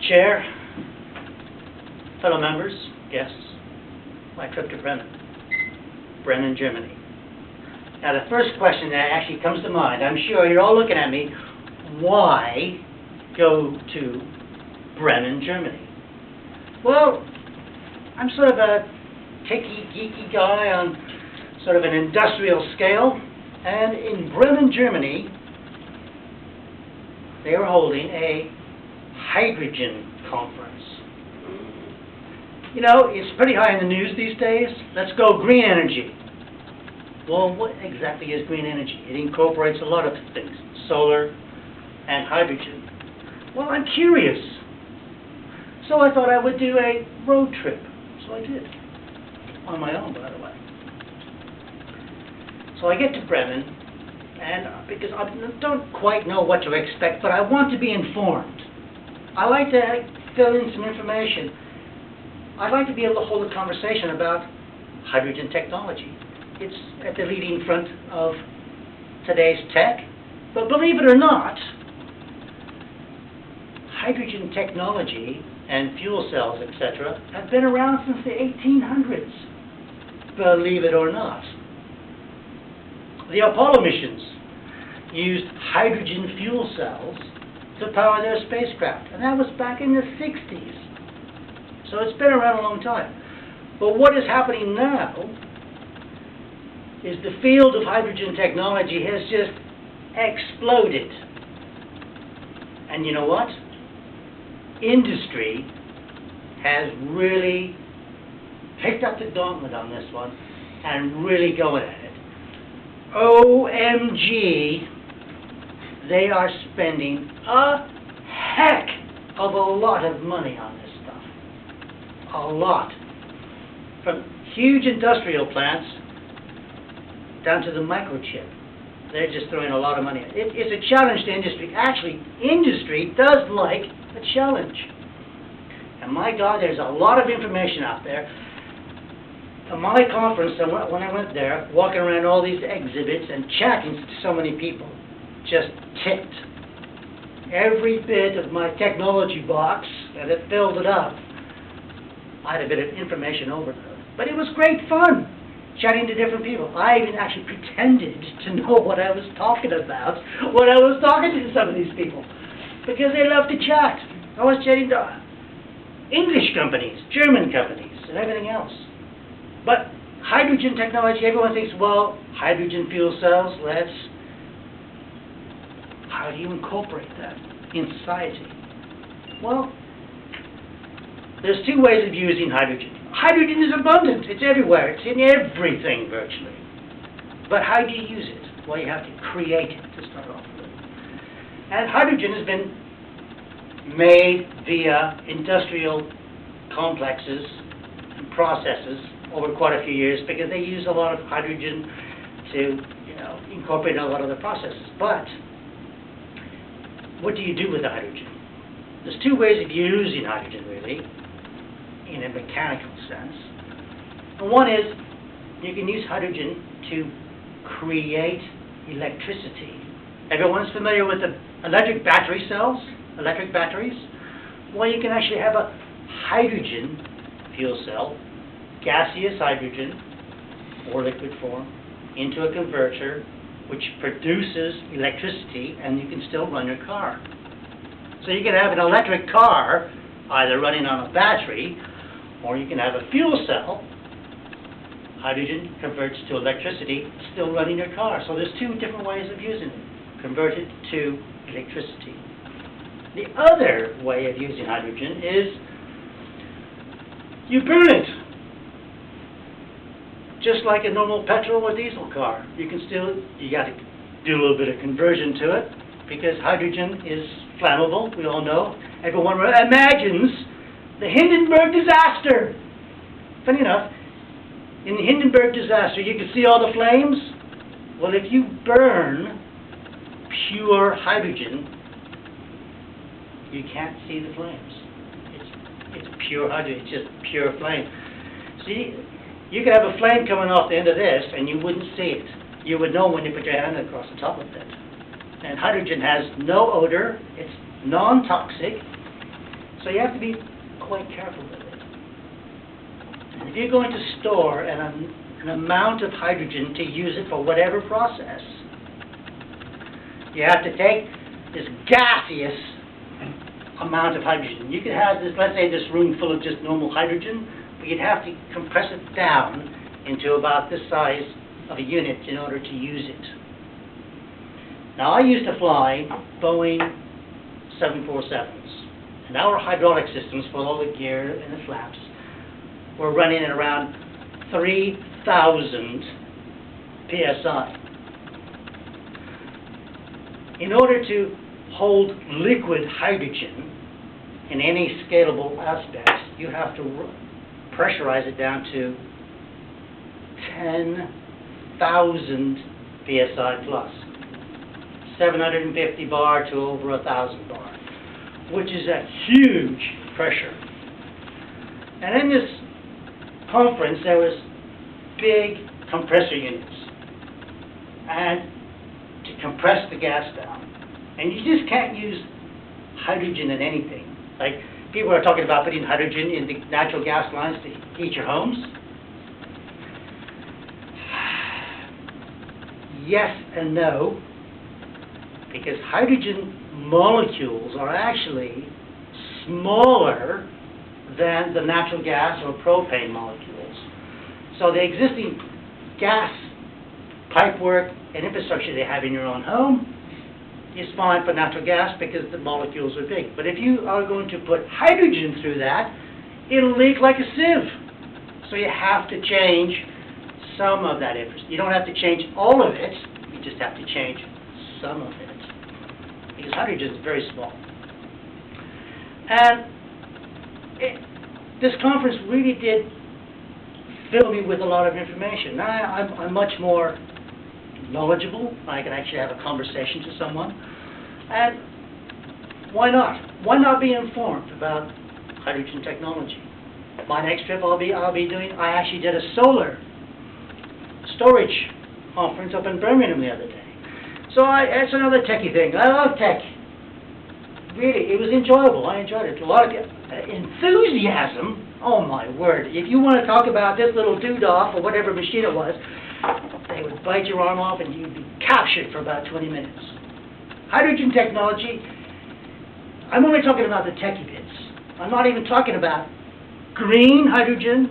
Chair, fellow members, guests, my trip to Bremen, Germany. Now the first question that actually comes to mind, I'm sure you're all looking at me, why go to Bremen, Germany? Well, I'm sort of a techie, geeky guy on sort of an industrial scale, and in Bremen, Germany, they were holding a hydrogen conference. You know, it's pretty high in the news these days. Let's go green energy. Well, what exactly is green energy? It incorporates a lot of things, solar and hydrogen. Well, I'm curious. So I thought I would do a road trip. So I did. On my own, by the way. So I get to Bremen, and because I don't quite know what to expect, but I want to be informed. I like to fill in some information. I'd like to be able to hold a conversation about hydrogen technology. It's at the leading front of today's tech, but believe it or not, hydrogen technology and fuel cells, etc., have been around since the 1800s. Believe it or not. The Apollo missions used hydrogen fuel cells to power their spacecraft, and that was back in the 60s. So it's been around a long time. But what is happening now is the field of hydrogen technology has just exploded. And you know what? Industry has really picked up the gauntlet on this one and really going at it. OMG, they are spending a heck of a lot of money on this stuff. A lot. From huge industrial plants down to the microchip. They're just throwing a lot of money. It's a challenge to industry. Actually, industry does like a challenge. And my God, there's a lot of information out there. At my conference, when I went there, walking around all these exhibits and chatting to so many people, just ticked. Every bit of my technology box, and it filled it up. I had a bit of information overload. But it was great fun, chatting to different people. I even actually pretended to know what I was talking about when I was talking to some of these people, because they love to chat. I was chatting to English companies, German companies, and everything else. But hydrogen technology, everyone thinks, well, hydrogen fuel cells, how do you incorporate that in society? Well, there's two ways of using hydrogen. Hydrogen is abundant. It's everywhere. It's in everything, virtually. But how do you use it? Well, you have to create it to start off with. And hydrogen has been made via industrial complexes and processes over quite a few years, because they use a lot of hydrogen to, incorporate a lot of the processes. But what do you do with the hydrogen? There's two ways of using hydrogen, really, in a mechanical sense. And one is you can use hydrogen to create electricity. Everyone's familiar with the electric battery cells, electric batteries? Well, you can actually have a hydrogen fuel cell, gaseous hydrogen, or liquid form, into a converter which produces electricity, and you can still run your car. So you can have an electric car either running on a battery, or you can have a fuel cell. Hydrogen converts to electricity, still running your car. So there's two different ways of using it. Convert it to electricity. The other way of using hydrogen is you burn it. Just like a normal petrol or diesel car. You got to do a little bit of conversion to it, because hydrogen is flammable, we all know. Everyone imagines the Hindenburg disaster. Funny enough, in the Hindenburg disaster, you could see all the flames. Well, if you burn pure hydrogen, you can't see the flames. It's pure hydrogen, it's just pure flame. See, you could have a flame coming off the end of this, and you wouldn't see it. You would know when you put your hand across the top of it. And hydrogen has no odor, it's non-toxic, So you have to be quite careful with it. And if you're going to store an amount of hydrogen to use it for whatever process, you have to take this gaseous amount of hydrogen. You could have this, let's say this room full of just normal hydrogen, but you'd have to compress it down into about this size of a unit in order to use it. Now I used to fly Boeing 747s, and our hydraulic systems for all the gear and the flaps were running at around 3,000 psi. In order to hold liquid hydrogen in any scalable aspects, you have to pressurize it down to 10,000 psi plus, 750 bar to over 1,000 bar, which is a huge pressure. And in this conference, there was big compressor units, and to compress the gas down. And you just can't use hydrogen in anything. Like, people are talking about putting hydrogen in the natural gas lines to heat your homes. Yes and no, because hydrogen molecules are actually smaller than the natural gas or propane molecules. So the existing gas pipework and infrastructure they have in your own home is fine for natural gas because the molecules are big. But if you are going to put hydrogen through that, it'll leak like a sieve. So you have to change some of that infrastructure. You don't have to change all of it, you just have to change some of it. Because hydrogen is very small. And this conference really did fill me with a lot of information. Now I'm much more knowledgeable. I can actually have a conversation to someone. And why not? Why not be informed about hydrogen technology? My next trip I actually did a solar storage conference up in Bremen the other day. So it's another techie thing. I love tech. Really, it was enjoyable. I enjoyed it. A lot of enthusiasm. Oh my word. If you want to talk about this little doodah or whatever machine it was, they would bite your arm off and you'd be captured for about 20 minutes. Hydrogen technology, I'm only talking about the techie bits. I'm not even talking about green hydrogen,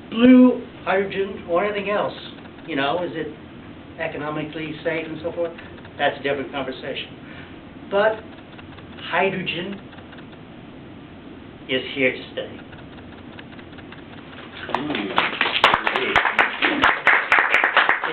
blue hydrogen, or anything else. You know, is it economically safe and so forth? That's a different conversation. But hydrogen is here to stay.